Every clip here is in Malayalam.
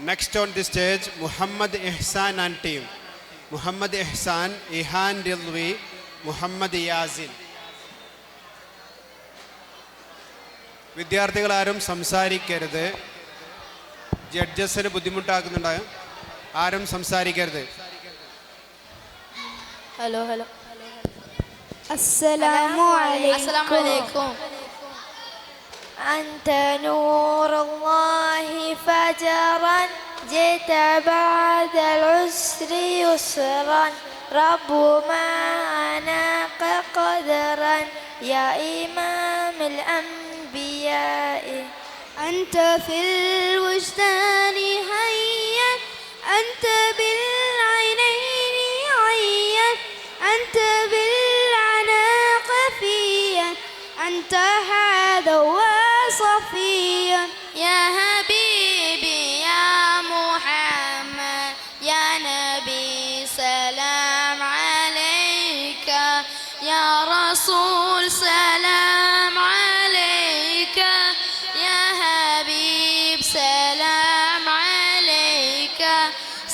Next on the stage, Muhammad Ihsan and team. Muhammad Ihsan, Ihan Rilwi, Muhammad Yazin. വിദ്യാർത്ഥികൾ ആരും സംസാരിക്കരുത്. ജഡ്ജസിന് ബുദ്ധിമുട്ടാക്കുന്നുണ്ടാകും. ആരും സംസാരിക്കരുത്. ഹലോ അസ്സലാമു അലൈക്കും. أنت نور الله فجرا جئت بعد العسر يسرا رب ما أناق قدرا يا إمام الأنبياء أنت في الوجدان هيا أنت بالعينين عيا أنت بالعناق فيا أنت هذا وصفيا يا حبيبي يا محمد يا نبي سلام عليك يا رسول سلام عليك يا حبيب سلام عليك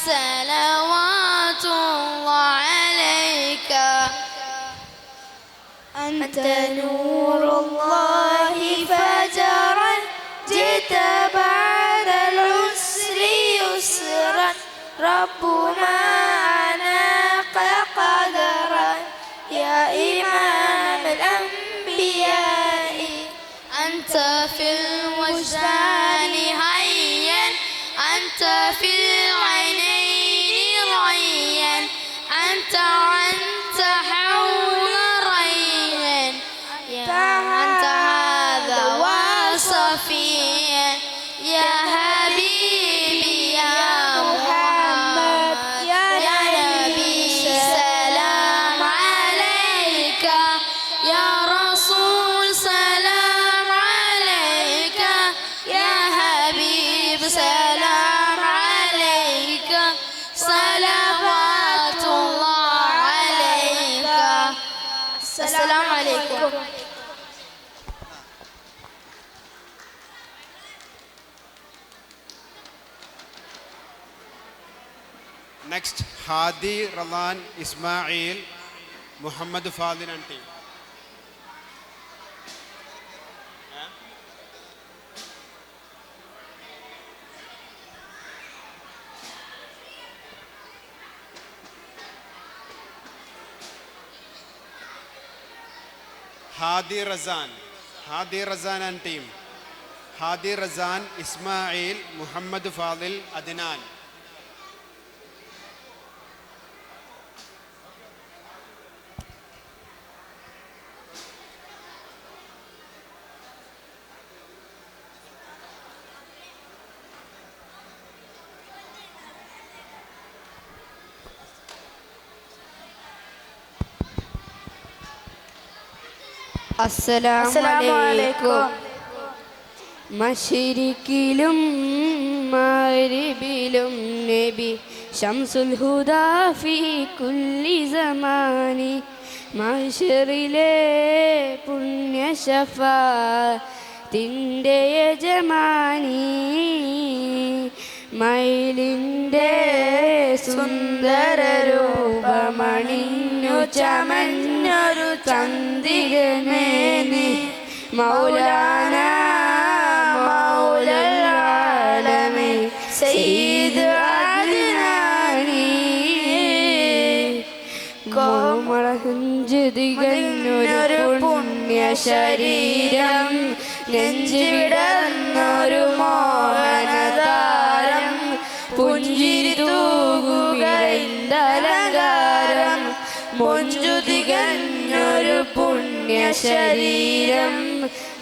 صلوات الله عليك أنت نور الله فجرا جئت بعد العسر يسرا رب ما أناق قدرا يا إمام الأنبياء أنت في الوجدان هيا أنت في العينين ريا أنت حول ريا أنت هذا وصفيا يا حبيبي يا محمد يا نبي سلام عليك يا رسول سلام عليك يا حبيب سلام عليك صلوات الله عليك السلام عليكم. Next, Hadi Ralan Ismail, Muhammad Fadil and team. Hadi Razan and team. Hadi Razan, Ismail, Muhammad Fadil, Adnan. അസ്സലാമു അലൈക്കും. മശ്രിഖിലും മഗ്രിബിലും നബി ശംസുൽ ഹുദാ ഫീ കുല്ലി സമാനി മഹ്ശറിലെ പുണ്യ ശഫാഅത്തിന്റെ യജമാനി മൈലിൻ്റെ സുന്ദര രൂപമണിഞ്ഞു ചമഞ്ഞൊരു ചന്ദ്രികമേനി മൗലാന മൗലൽ ആലമീൻ സയ്യിദ് അദ്നാനി കോമളഹഞ്ച് തികഞ്ഞൊരു പുണ്യ ശരീരം നെഞ്ചു വിടർന്നൊരു മോഹനതാരം പുഞ്ചിരി തൂകുകലങ്കാരം മൊഞ്ചു തികഞ്ഞൊരു പുണ്യ ശരീരം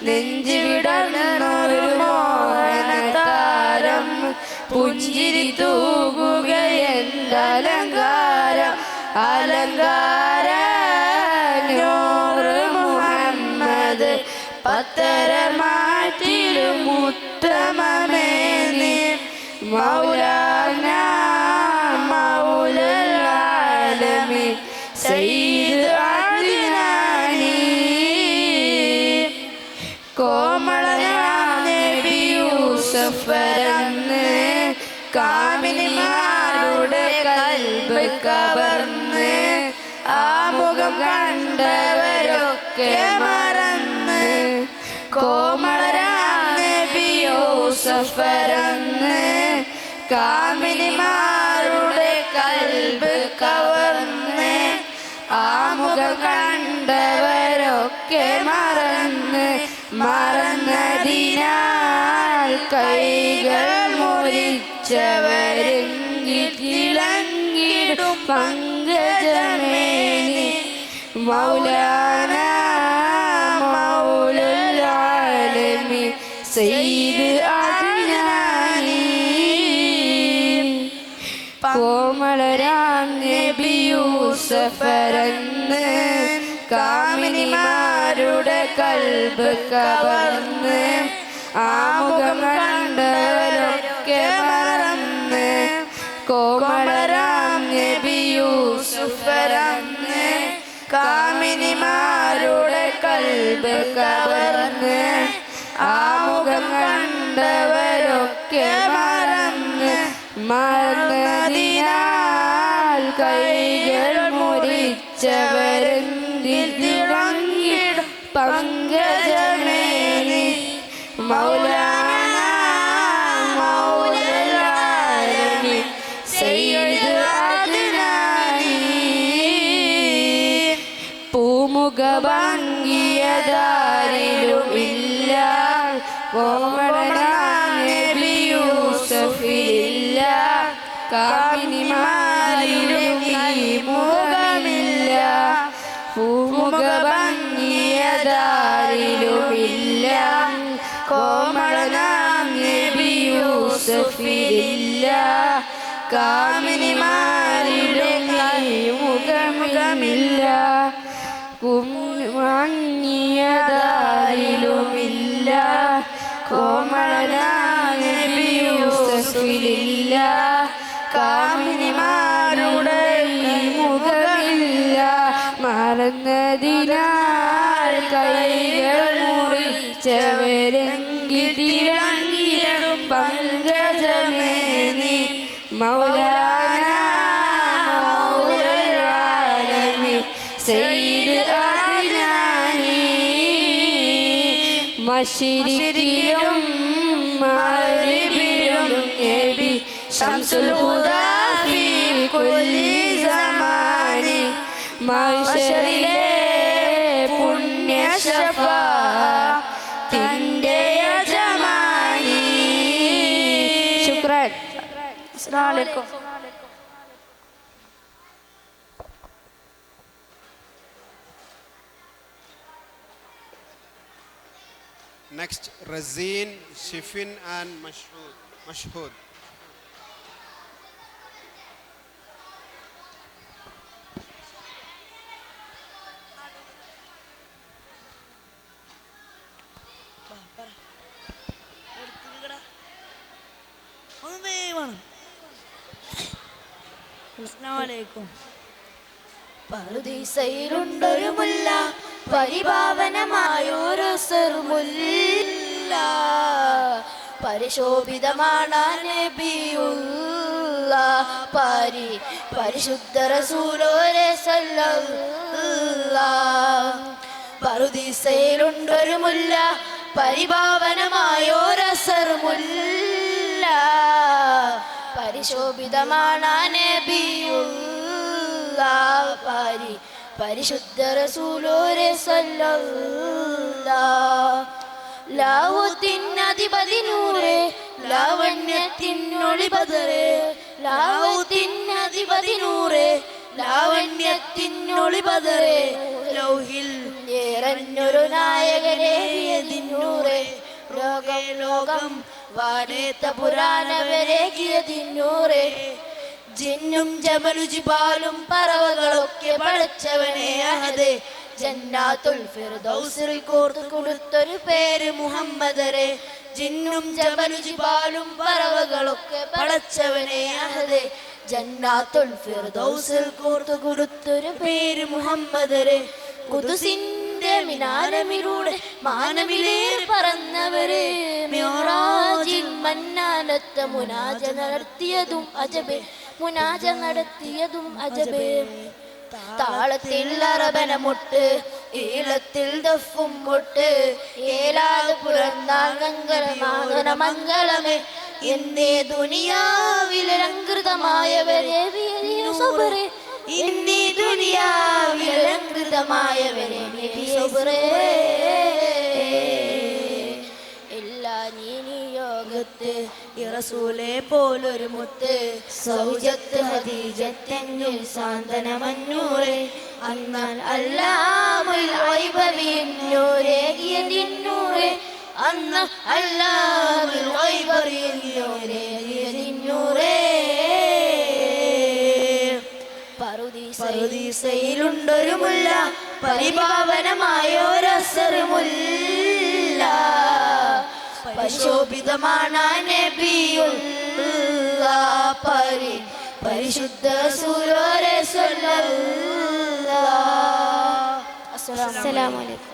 നെഞ്ചു വിടർന്നൊരു മോഹനതാരം പുഞ്ചിരി തൂകുകലങ്കാരം അലങ്കാര നൂറ് മുഹമ്മദ് പത്തരമാറ്റിലും ഉത്തമമേനി മൗലാന മൗലൽ ആലമീൻ സയ്യിദ് അദ്നാനി കോമളനാം നബി യൂസഫ് പരന്ന് കാമിനിമാരുടെ കൽബ് കവർന്ന് ആ മുഖം കണ്ടവരൊക്കെ മറന്ന് കോമളരാം നബി യൂസഫ് പറന്ന് കാമിനിമാരുടെ കൽബ് കവർന്ന് ആ മുഖം കണ്ടവരൊക്കെ മറന്നതിനാൽ കൈകൾ മുറിച്ചവരെങ്കിലങ്ങിടും പങ്കജമേനി മൗലാന മൗലുൽ ആലമീൻ സയ്യിദ് അദ്നാനി കോമളരാം നബി യൂസഫ് പറന്ന് കാമിനിമാരുടെ കൽബ് കവർന്ന് ആ മുഖം കണ്ടവരൊക്കെ മറന്ന് കോമളരാം നബി യൂസഫ് പറന്ന് കാമിനിമാരുടെ കൽബ് കവർന്ന് ആ മുഖം കണ്ടവരൊക്കെ മറന്നതിനാൽ കൈകൾ മുറിച്ചവരെന്തിളങ്ങിടും പങ്കജമേനി മൗലാന മൗലുൽ ആലമീൻ സയ്യിദ് അദ്നാനി പൂമുഖ ഭംഗിയതാരിലും ഇല്ല കോമളനാം നബി യൂസഫില്ല കാമിനിമാരിലും ഈ മുഖമില്ല പൂമുഖ ഭംഗിയതാരിലും ഇല്ല കോമളനാം നബി യൂസഫില്ല കാമിനിമാരിലും ഈ മുഖമില്ല ഭംഗിയതാരിലുമില്ല കോമളനാം നബി യൂസഫിലില്ല കാമിനിമാരുടെ ഈ മുഖമില്ല മറന്നതിനാൽ കൈകൾ മുറിച്ചവരെങ്കിലങ്ങിടും പങ്കജമേനി മൗലാന മൗലുൽ ആലമീൻ സയ്യിദ് അദ്നാനി മശ്രിഖിലും മഗ്രിബിലും നബി ശംസുൽ ഹുദാ ഫീ കുല്ലി സമാനി മഹ്ശറിലെ പുണ്യ ശഫാഅത്തിന്റെ യജമാനി ശുക്രാൻ അസ്സലാമു അലൈക്കും Next, Razeen, Shifin and Mashhood. പറുദീസയിലുണ്ടൊരു മുല്ല പരിപാവനമായൊരു സർമുല്ല പരിശോഭിതമാണ് നബിയുള്ള പരിശുദ്ധ റസൂലോരെ സല്ലല്ലാഹ് പറുദീസയിലുണ്ടൊരു മുല്ല പരിപാവനമായൊരു സർമുല്ല പരിശോഭിതമാണ് നബിയുള്ള പരിശുദ്ധ റസൂലോരെ സല്ലല്ലാഹ് ലാഹുത്തിനധിപതി നൂറേ ലാവണ്യത്തിനൊളി ബദറേ ലാഹുത്തിനധിപതി നൂറേ ലാവണ്യത്തിനൊളി ബദറേ ലൗഹിൽ ഏറഞ്ഞൊരു നായകനെ ദിന്നൂറേ ലോകം ലോകം വാനേത്ത പുരാണവരേകിയതിന്നൂറേ ജിന്നും ജമലുജിബാലും പറവകളൊക്കെ പടച്ചവനെ അഹദേ ജന്നാത്തുൽ ഫിർദൗസിൽ കോർത്തു കൊടുത്തൊരു പേര് മുഹമ്മദരെ ജിന്നും ജമലുജിബാലും പറവകളൊക്കെ പടച്ചവനെ അഹദേ ജന്നാത്തുൽ ഫിർദൗസിൽ കോർത്തു കൊടുത്തൊരു പേര് മുഹമ്മദരെ ഖുദ്സിന്റെ നൂറിന്റെ മിനാരമിലൂടെ മാനമിലേറെ പറന്നവരെ മിഅ്റാജിൽ മന്നാനത്ത മുനാജ നടത്തിയതും അജബേ മുനാജ നടത്തിയതും അജബേ താളത്തിൽ അറബനമുട്ട് ഈളത്തിൽ ദഫും മുട്ട് ഏലാത് പുലർന്നാൽ മംഗളമേ എന്നേ ദുനിയാവിലലങ്കൃതമായവരെ സബറേ എന്നീ ദുനിയാവിലലങ്കൃതമായവരെ സബറേ എല്ലാ നീനിയോഗത്ത് റസൂലെ പോലൊരു മുത്ത് സൗജത്ത് ഹദീജത്തെന്നിൽ സാന്ത്വനമന്നൂറെ അന്നാൽ അല്ലാമുൽ ഐബവിന്നൂരേകിയതിന്നൂറെ അന്ന് അല്ലാമുൽ ഐബവിന്നൂരേകിയതിന്നൂറെ പറുദീസയിലുണ്ടൊരു മുല്ല പരിപാവനമായൊരസറ് മുല്ല പരിശോഭിതമാണ് നബിയുള്ള പരിശുദ്ധ റസൂലുള്ളാഹി സ്വല്ലല്ലാഹു അസ്സലാമു അലൈക്കും.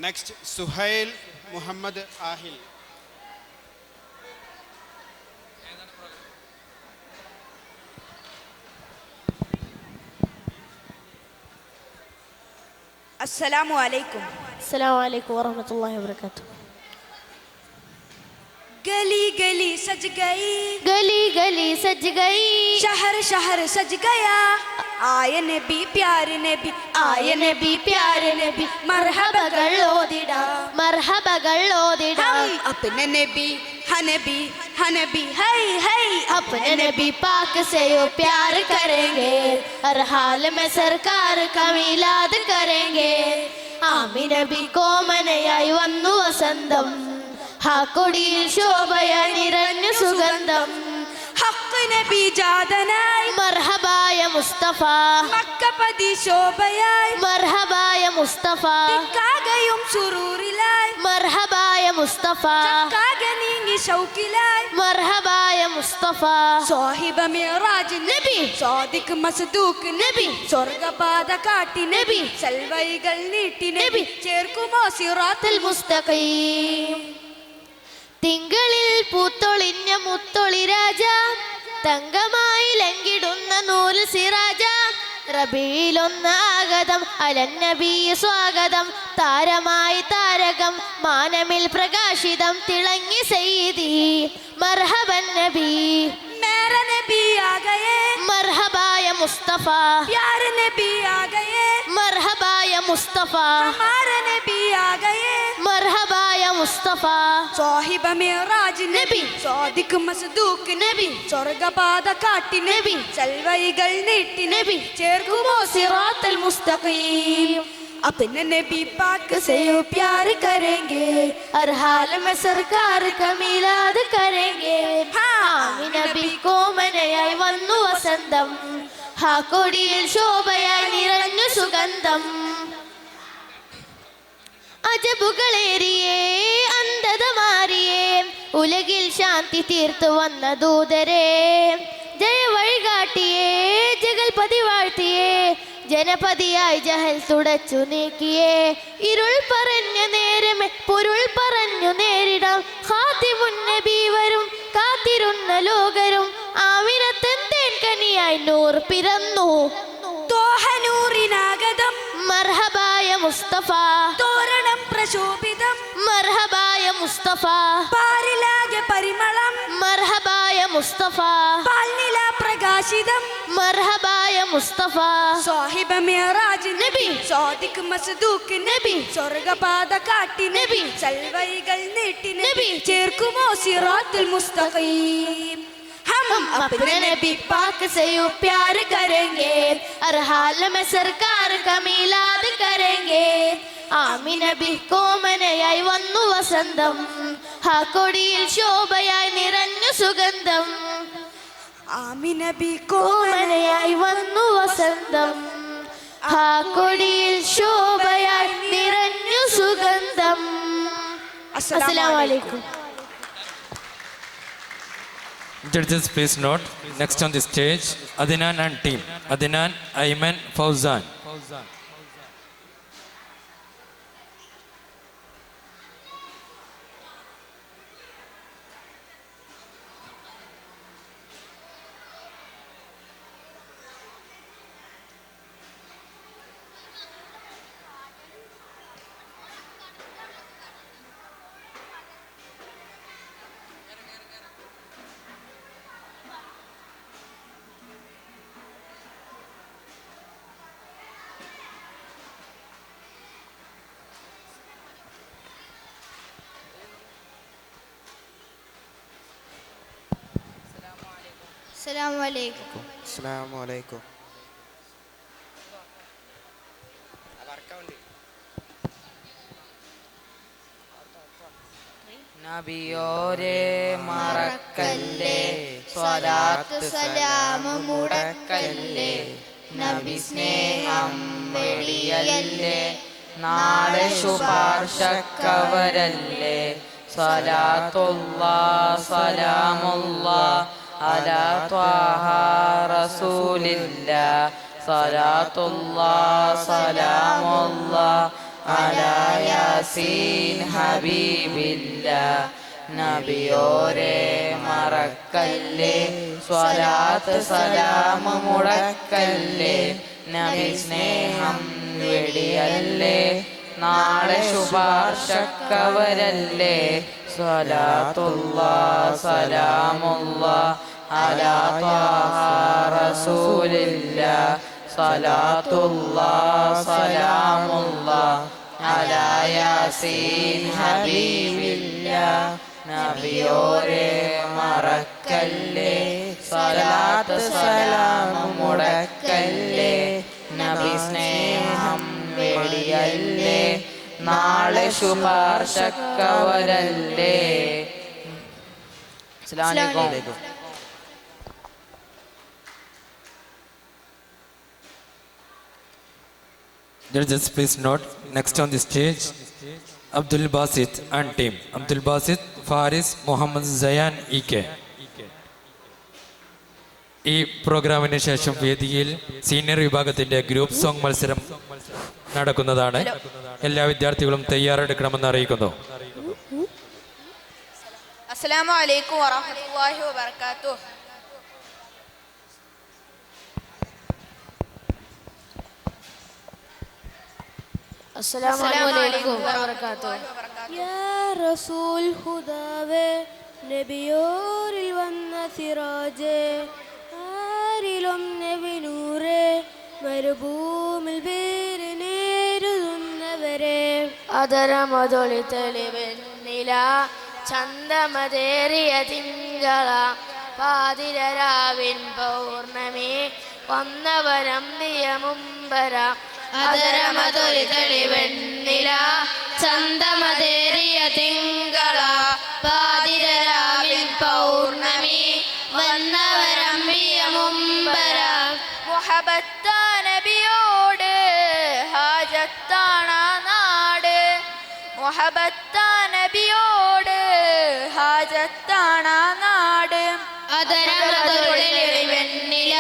Next, Suhail Muhammad Ahil. अस्सलामु अलैकुम। अस्सलामु अलैकुम वरहमतुल्लाहि वबरकातुह। गली गली सज गई, गली गली सज गई, शहर शहर सज गया, आए नबी प्यारे नबी, आए नबी प्यारे नबी, मरहबകൾ ഓതിടാം, मरहबകൾ ഓതിടാം, अपने नबी हनबी हनबी है है, अपने नबी पाक से यो प्यार करेंगे, हर हाल में सरकार का मिलाद करेंगे, ആമി നബി കോമനയായി വന്നു വസന്തം, ഹാ കൊടിയിൽ ശോഭയായി നിറഞ്ഞു സുഗന്ധം, ഹഖ് നബി ജാതനായി, മർഹബായ മുസ്തഫ, മക്കപതി ശോഭയായി, മർഹബായ മുസ്തഫ, കാകയും സുറൂറിലായി, മർഹബായ മുസ്തഫ, കാക നീങ്ങി ഷൗക്കിലായി, മർഹബായ മുസ്തഫ, സാഹിബ മിറാജ് നബി, സാദിഖ് മസ്ദൂഖ് നബി, സ്വർഗപാത കാട്ടി നബി, സൽവൈകൾ നീട്ടി നബി, ചേർക്കുമോ സിറാത്തുൽ മുസ്തഖീം. തിങ്കളിൽ പൂത്തൊളിഞ്ഞ മുത്തൊളി രാജ, തങ്കമായി ലങ്കിടുന്ന നൂല് സിറാജ, റബീലൊന്ന് ആഗതം അലന്നബി സ്വാഗതം, താരമായി താരകം മാനമിൽ പ്രകാശിതം തിളങ്ങി സയ്യിദി മർഹബൻ നബി, മേരാ നബി ആ ഗയേ, മർഹബായ മുസ്തഫ, പ്യാരെ നബി ആ ഗയേ, മർഹബായ മുസ്തഫ, ഹമാരെ നബി ആ ഗയേ, മർഹബായ മുസ്തഫ, സാഹിബ മിറാജ് നബി, സാദിഖ് മസ്ദൂഖ് നബി, സ്വർഗപാത കാട്ടി നബി, സൽവൈകൾ നീട്ടി നബി, ചേർക്കുമോ സിറാത്തുൽ മുസ്തഖീം. अपने नबी पाक से प्यार करेंगे, हर हाल में सरकार का मिलाद करेंगे, ആമി നബി കോമനയായി വന്നു വസന്തം, ഹാ കൊടിയിൽ ശോഭയായി നിറഞ്ഞു സുഗന്ധം, അജബുകളേറിയേ അന്ധത മാറിയേ ഉലകിൽ ശാന്തി തീർത്തു വന്ന ദൂതരേ, ജയ വഴികാട്ടിയേ ജഗൽപതി വാഴ്ത്തിയേ, ജനപതിയായി ജഹൽ തുടച്ചു നീക്കിയേ, ഇരുൾ പറഞ്ഞ നേരമേ പൊരുൾ പറഞ്ഞു നേരിടാം, ഖാതിമുൻ നബി വരും കാത്തിരുന്ന ലോകരും, ആമിനത്തൻ കനിയായി നൂർ പിറന്നു, തോഹനൂറിനാഗതം മർഹബായ മുസ്തഫ, തോരണം പ്രശോഭിതം, മർഹബായ മുസ്തഫ, പാരിലാകെ പരിമളം, മർഹബായ മുസ്തഫ, പാൽനില പ്രകാശിതം, മർഹബായ മുസ്തഫ, സാഹിബ മിറാജ് നബി, സാദിഖ് മസ്ദൂഖ് നബി, സ്വർഗപാത കാട്ടി നബി, സൽവൈകൾ നീട്ടി നബി, ചേർക്കുമോ സിറാത്തുൽ മുസ്തഖീം. हम अपने नबी पाक से यूं प्यार करेंगे, हर हाल में सरकार का मिलाद करेंगे, ആമി നബി കോമനയായി വന്നു വസന്തം, ഹാ കൊടിയിൽ ശോഭയായി നിറഞ്ഞു സുഗന്ധം, ആമി നബി കോമനയായി വന്നു വസന്തം, ആ കൊടിയിൽ ശോഭയായി നിറഞ്ഞു സുഗന്ധം. അസ്സലാമു അലൈക്കും. Judges, please note. Next on the stage, Adnan and team. Adnan, Ayman, Fauzan. അസ്സലാമു അലൈക്കും. അസ്സലാമു അലൈക്കും. നബിയോരെ മറക്കല്ലേ, സ്വലാത്ത് സലാമ് മുടക്കല്ലേ, നബി സ്നേഹം വെടിയല്ലേ, നാളെ ശുപാർശക്കവരല്ലേ, സ്വലാത്തുല്ലാഹ് സലാമുല്ലാഹ് അലാ ത്വാഹ റസൂലില്ലാഹ്, സ്വലാത്തുല്ലാഹ് സലാമുല്ലാഹ് അലാ യാസീൻ ഹബീബില്ലാഹ്. നബിയോരെ മറക്കല്ലേ, സ്വലാത്ത് സലാമ് മുടക്കല്ലേ, നബി സ്നേഹം വെടിയല്ലേ, നാളെ ശുപാർശക്കവരല്ലേ, സ്വലാത്തുല്ലാഹ് സലാമുല്ലാഹ് അലാ ത്വാഹ റസൂലില്ലാഹ്, സ്വലാത്തുല്ലാഹ് സലാമുല്ലാഹ് അലാ യാസീൻ ഹബീബില്ലാഹ്. നബിയോരെ മറക്കല്ലേ, സ്വലാത്ത് സലാമ് മുടക്കല്ലേ, നബി സ്നേഹം വെടിയല്ലേ, നാളെ ശുപാർശക്കവരല്ലേ. അസ്സലാമു അലൈക്കും. Judges, please note. Next on the stage, Abdul Basit and team. Abdul Basit, Faris, Muhammad Zayan, EK. ഈ പ്രോഗ്രാമിന് ശേഷം വേദിയിൽ സീനിയർ വിഭാഗത്തിന്റെ ഗ്രൂപ്പ് സോങ് മത്സരം നടക്കുന്നതാണ്. എല്ലാ വിദ്യാർത്ഥികളും തയ്യാറെടുക്കണമെന്ന് അറിയിക്കുന്നു. അസ്സലാമു അലൈക്കും വറഹ്മത്തുള്ളാഹി വബറകാതുഹു. അസ്സലാമു അലൈക്കും വബറകാതുഹു. യാ റസൂൽ ഹുദാവേ, നബിയോരിൽ വന്ന സിറാജേ, ആരിലും നബി നൂറേ, മരുഭൂമിൽ പേര് നേരുന്നവരെ. അതരമതൊളി തെളിവെണ്ണില ചന്തമതേറിയ തിങ്കള പാതിരരാവിൻ പൗർണമി വന്നവരം നിയമുംബര. അതരമതൊളി തെളിവെണ്ണില ചന്തമതേറിയ തിങ്കള പാതിരരാവിൻ പൗർണമി വന്നവരം നിയമുംബര. മുഹബത്ത നബിയോട് ഹാജത്താണ നാട്, മുഹബത്ത നബിയോട് ഹാജത്താണ നാട്. അതരമതൊളി വെണ്ണില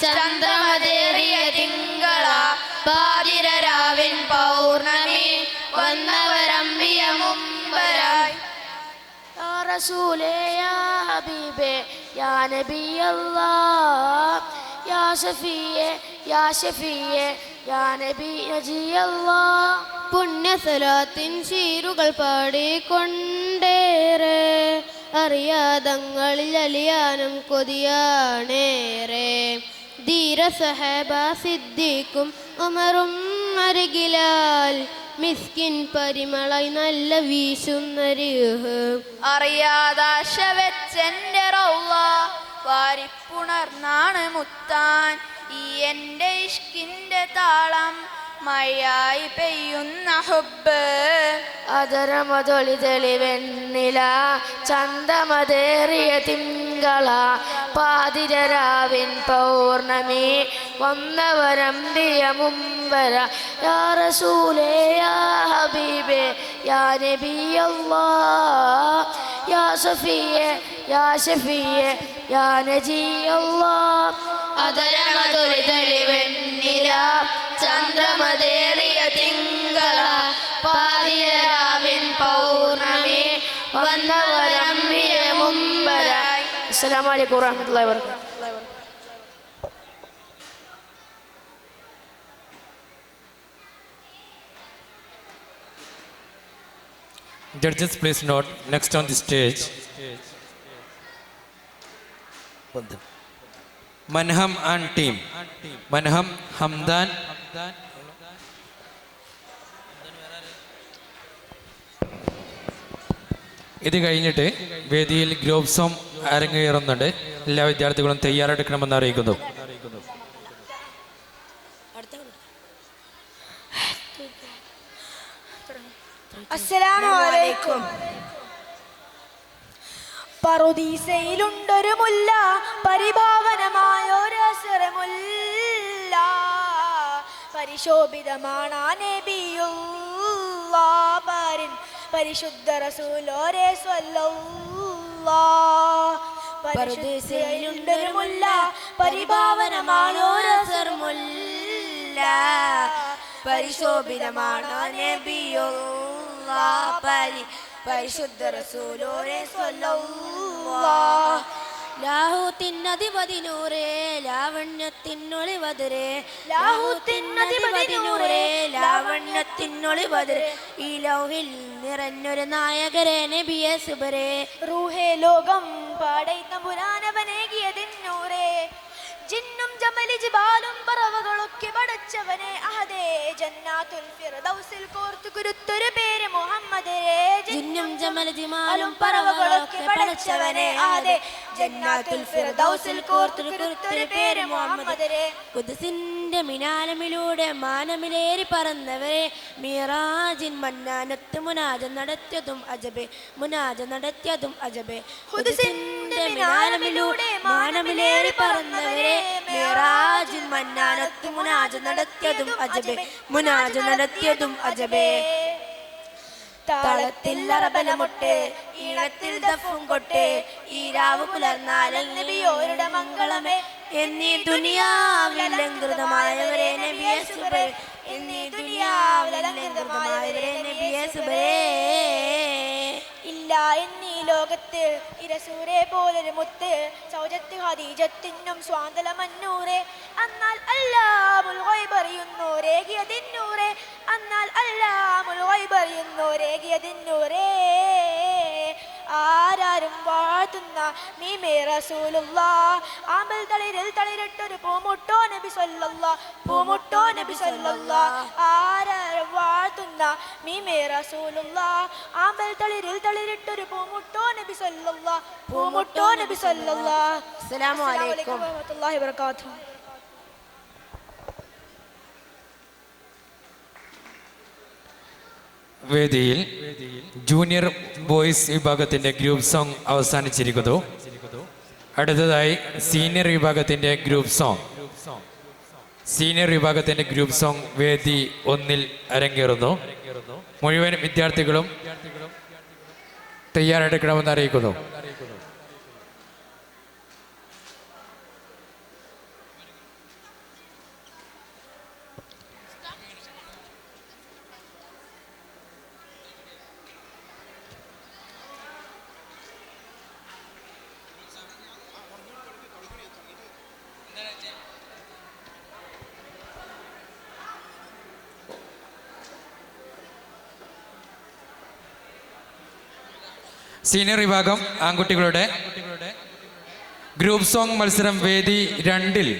ചന്ദ്രമതേറിയ തിങ്കള പാതിരരാവിൻ പൗർണമി വന്നവരമ്പിയ മുമ്പരായി. യാ റസൂലേ യാ ഹബീബേ യാ നബിയല്ലാഹ്, യാ ഷഫീയേ യാ ഷഫീയേ യാ നബി നജിയല്ലാഹ്. പുണ്യസലാത്തിൻ ശീറുകൾ പാടിക്കൊണ്ടേറെ അറിയാതങ്ങളിൽ അലിയാനും കൊതിയാണേറെ. ധീര സഹബ സിദ്ദീഖും ഉമറും അരികിലാൽ മിസ്കിൻ പരിമളായി നല്ല വീശുന്നരിഹ്. അറിയാതാശ വെച്ചെന്റെ റൗള വാരിപ്പുണർന്നാണ് മുത്താൻ, ഈ എൻ്റെ ഇഷ്കിൻ്റെ താളം മഴയായി പെയ്യുന്ന ഹുബ് അതരമതൊളി തെളിവെണ്ണില ചന്തമതേറിയ തിങ്കള പാതിരരാവിൻ പൗർണമി വന്നവരമ്പിയ മുമ്പര യാ റസൂലേ യാ ഹബീബേ യാ നബിയല്ലാഹ് യാ സഫിയേ യാ ഷഫിയേ യാ നജിയല്ലാഹ് അതരമതൊളി തെളിവെണ്ണില ചന്ദ്രമതേറിയ തിങ്കള പാതിരാവിൻ പൗർണമി വന്നവരമ്പിയ മുമ്പര. അസ്സലാമു അലൈക്കും വറഹ്മത്തുള്ളാഹി വബറകാതുഹു. Judges, please note, next on the stage, Manham and team. Manham, Hamdan. ഇത് കഴിഞ്ഞിട്ട് വേദിയിൽ ഗ്രൂപ്പ് സോങ് അരങ്ങേറുന്നുണ്ട്. എല്ലാ വിദ്യാർത്ഥികളും തയ്യാറെടുക്കണമെന്ന് അറിയിക്കുന്നു. അസ്സലാമു അലൈക്കും. പറുദീസയിലുണ്ടൊരു മുല്ല, പരിഭാവനമായൊരു അസറമുല്ല, പരിശോഭിതമാണ് ആ നബിയുള്ളാഹ് പാരിൻ പരിശുദ്ധ റസൂലോരെ സ്വല്ലല്ലാഹ്. പറുദീസയിലുണ്ടൊരു മുല്ല, പരിഭാവനമായൊരു അസറമുല്ല, പരിശോഭിതമാണ് ആ നബിയുള്ളാഹ് പാരിൻ പരിശുദ്ധ റസൂലോരെ സ്വല്ലല്ലാഹ്. ലാഹൂത്തിനധിപതി നൂറേ ലാവണ്യത്തിനൊളിവതിരേ ലാഹൂത്തിനധിപതി നൂറേ ലാവണ്യത്തിനൊളിവതിരേ ഈ ലൗഹിൽ നിറഞ്ഞൊരു നായകരെ നബിയെ സുബരേ റൂഹേ ലോകം പാടൈത്ത പുരാനവനേകിയതിന്നൂറേ ജിന്നും ജമലി ജിബാലും പറവകളൊക്കെ പടച്ചവനെ അഹദേ ജന്നാത്തുൽ ഫിർദൗസിൽ കോർത്തു കുരുത്തൊരു പേര് മുഹമ്മദേ ജിന്നും ജമലി ജിമാലും പറവകളൊക്കെ പടച്ചവനെ അഹദേ ജന്നാത്തുൽ ഫിർദൗസിൽ കോർത്തു കുരുത്തൊരു പേര് മുഹമ്മദേ ഖുദ്സിന്റെ മിനാലമിലൂടെ മാനമിലേറി പറന്നവരെ മിറാജിൻ മന്നാനത്ത് മുനാജ നടത്തിയതും അജബേ മുനാജ നടത്തിയതും അജബേ ഖുദ്സിന്റെ മിനാലമിലൂടെ മാനമിലേറി പറന്നവരെ മിറാജിൽ മന്നാനത്ത് മുനാജ നടത്തിയതും അജബേ മുനാജ നടത്തിയതും അജബേ താളത്തിൽ അറബലമുട്ട് ഈണത്തിൽ ദഫും കൊട്ട് ഈരാവ് പുലർന്നാലൽ നബിയോരുടെ മംഗളമേ എന്നീ ദുനിയാവിലങ്കൃതമായവരെ നബിയെ സുബരേ എന്നീ ദുനിയാവിലങ്കൃതമായവരെ നബിയെ സുബരേ ഇല്ല എന്നീ ലോകത്ത് ഇരസൂരെ പോലൊരു മുത്ത് സൗജത്ത് ഖദീജത്തിനും സ്വാന്തല മന്നൂറെ എന്നാൽ അല്ലാമുൽ ഗൈബ് അറിയുന്നോരേകിയതിന്നൂറെ എന്നാൽ അല്ലാമുൽ ഗൈബ് അറിയുന്നോരേകിയതിന്നൂറേ ആരാരും വാഴ്ത്തുന്ന മീമേ റസൂലുള്ളാഹ് ആമ്പൽ തളിരിൽ തളിരിട്ടൊരു പൂമുട്ടോ നബി സല്ലല്ലാഹ് പൂമുട്ടോ നബി സല്ലല്ലാഹ് ആരാരും വാഴ്ത്തുന്ന മീമേ റസൂലുള്ളാഹ് ആമ്പൽ തളിരിൽ തളിരിട്ടൊരു പൂമുട്ടോ നബി സല്ലല്ലാഹ് പൂമുട്ടോ നബി സല്ലല്ലാഹ്. അസ്സലാമു അലൈക്കും വറഹ്മത്തുള്ളാഹി വബറകാതുഹു. വേദിയിൽ ജൂനിയർ ബോയ്സ് വിഭാഗത്തിന്റെ ഗ്രൂപ്പ് സോങ് അവസാനിച്ചിരിക്കുന്നു. അടുത്തതായി സീനിയർ വിഭാഗത്തിന്റെ ഗ്രൂപ്പ് സോങ്. സീനിയർ വിഭാഗത്തിന്റെ ഗ്രൂപ്പ് സോങ് വേദി 1 അരങ്ങേറുന്നു. മുഴുവൻ വിദ്യാർത്ഥികളും തയ്യാറെടുക്കണമെന്ന് അറിയിക്കുന്നു. സീനിയർ വിഭാഗം ആൺകുട്ടികളുടെ ഗ്രൂപ്പ് സോങ് മത്സരം വേദി 2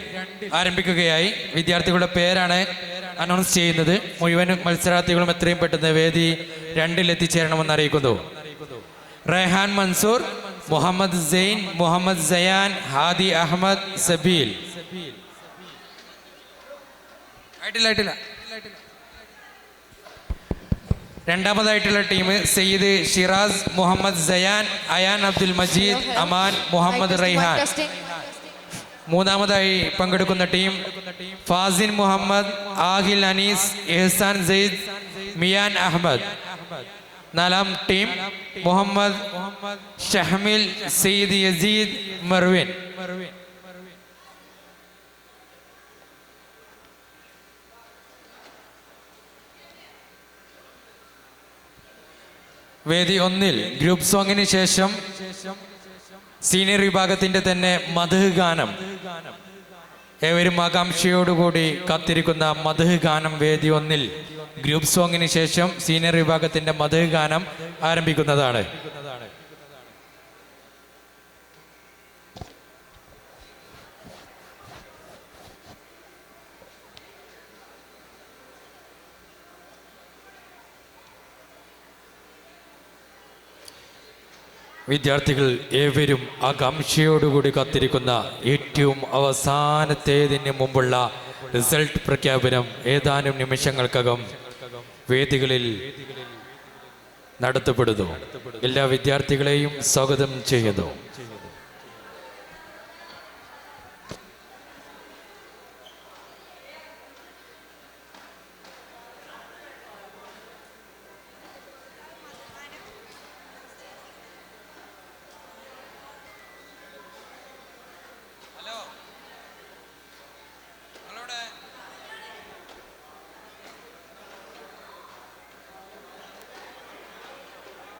ആരംഭിക്കുകയായി. വിദ്യാർത്ഥികളുടെ പേരാണ് അനൗൺസ് ചെയ്യുന്നത്. മുഴുവൻ മത്സരാർത്ഥികളും എത്രയും പെട്ടെന്ന് വേദി 2 എത്തിച്ചേരണമെന്ന് അറിയിക്കുന്നു. റെഹാൻ മൻസൂർ, മുഹമ്മദ് സെയ്ൻ, മുഹമ്മദ് സയാൻ, ഹാദി അഹമ്മദ്, സബീൽ. ആയിട്ടില്ല രണ്ടാമതായിട്ടുള്ള ടീം സയ്യിദ് ഷിറാസ് മുഹമ്മദ് സയാൻ, അയാൻ അബ്ദുൽ മജീദ്, അമാൻ മുഹമ്മദ് റൈഹാൻ. മൂന്നാമതായി പങ്കെടുക്കുന്ന ടീം ഫാസിൻ മുഹമ്മദ്, ആഹിൽ അനീസ്, എഹ്സാൻ സെയ്ദ്, മിയാൻ അഹമ്മദ്. നാലാം ടീം മുഹമ്മദ് ഷഹ്മിൽ, സെയ്ദ് യസീദ്, മർവിൻ. വേദി 1-ൽ ഗ്രൂപ്പ് സോങ്ങിന് ശേഷം സീനിയർ വിഭാഗത്തിന്റെ തന്നെ മദ്ഹ് ഗാനം, ഏവരും ആകാംക്ഷയോടുകൂടി കാത്തിരിക്കുന്ന മദ്ഹ് ഗാനം വേദി 1-ൽ ഗ്രൂപ്പ് സോങ്ങിന് ശേഷം സീനിയർ വിഭാഗത്തിന്റെ മദ്ഹ് ഗാനം ആരംഭിക്കുന്നതാണ്. വിദ്യാർത്ഥികൾ ഏവരും ആകാംക്ഷയോടുകൂടി കാത്തിരിക്കുന്ന ഏറ്റവും അവസാനത്തേതിന് മുമ്പുള്ള റിസൾട്ട് പ്രഖ്യാപനം ഏതാനും നിമിഷങ്ങൾക്കകം വേദികളിൽ നടത്തപ്പെടുന്നു. എല്ലാ വിദ്യാർത്ഥികളെയും സ്വാഗതം ചെയ്യുന്നു.